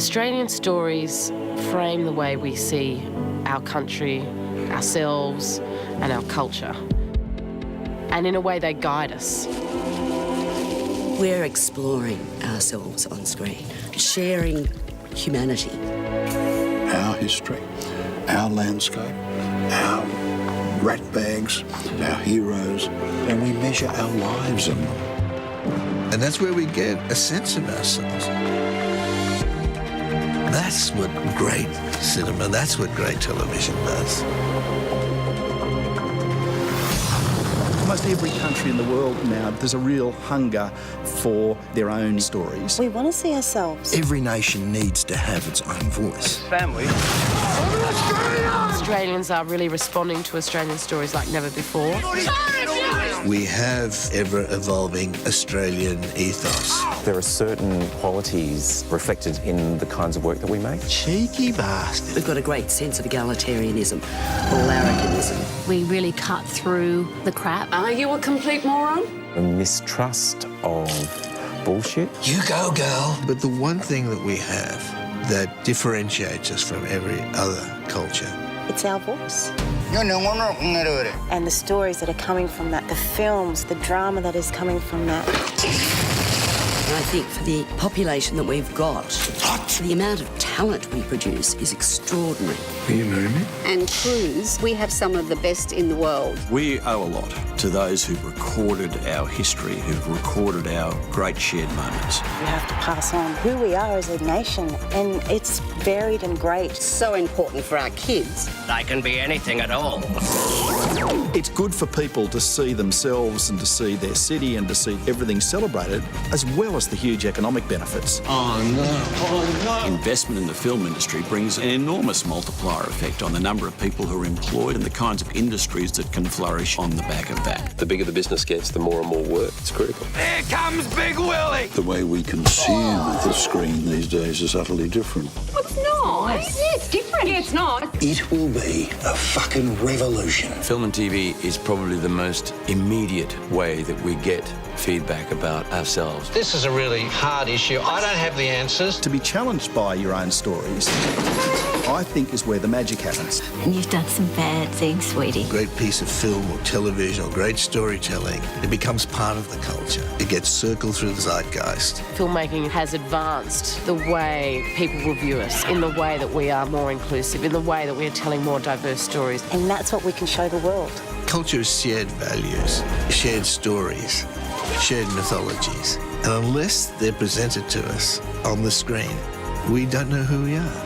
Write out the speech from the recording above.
Australian stories frame the way we see our country, ourselves, and our culture. And in a way, they guide us. We're exploring ourselves on screen, sharing humanity. Our history, our landscape, our rat bags, our heroes, and we measure our lives in them. And that's where we get a sense of ourselves. That's what great cinema, that's what great television does. Almost every country in the world now, there's a real hunger for their own stories. We want to see ourselves. Every nation needs to have its own voice. Family. Australians are really responding to Australian stories like never before. We have ever-evolving Australian ethos. There are certain qualities reflected in the kinds of work that we make. Cheeky bastard. We've got a great sense of egalitarianism, larrikinism. We really cut through the crap. Are you a complete moron? A mistrust of bullshit. You go, girl. But the one thing that we have that differentiates us from every other culture, it's our voice. And the stories that are coming from that, the films, the drama that is coming from that. And I think for the population that we've got, the amount of talent we produce is extraordinary. will you marry me? And Cruise, we have some of the best in the world. We owe a lot to those who've recorded our history, who've recorded our great shared moments. We have to pass on who we are as a nation, and it's varied and great. So important for our kids. They can be anything at all. It's good for people to see themselves and to see their city and to see everything celebrated, as well as the huge economic benefits. Investment in the film industry brings an enormous multiplier effect on the number of people who are employed and the kinds of industries that can flourish on the back of that. The bigger the business gets, the more and more work. It's critical. Here comes Big Willie! The way we consume the screen these days is utterly different. It's not. It's different. Yeah, it's not. It will be a fucking revolution. Film and TV is probably the most immediate way that we get feedback about ourselves. This is a really hard issue. I don't have the answers. To be challenged by your own stories, I think, is where the magic happens. You've done some bad things, sweetie. Great piece of film or television or great storytelling, it becomes part of the culture. It gets circled through the zeitgeist. Filmmaking has advanced the way people will view us, in the way that we are more inclusive, in the way that we are telling more diverse stories. And that's what we can show the world. Culture is shared values, shared stories, shared mythologies. And unless they're presented to us on the screen, we don't know who we are.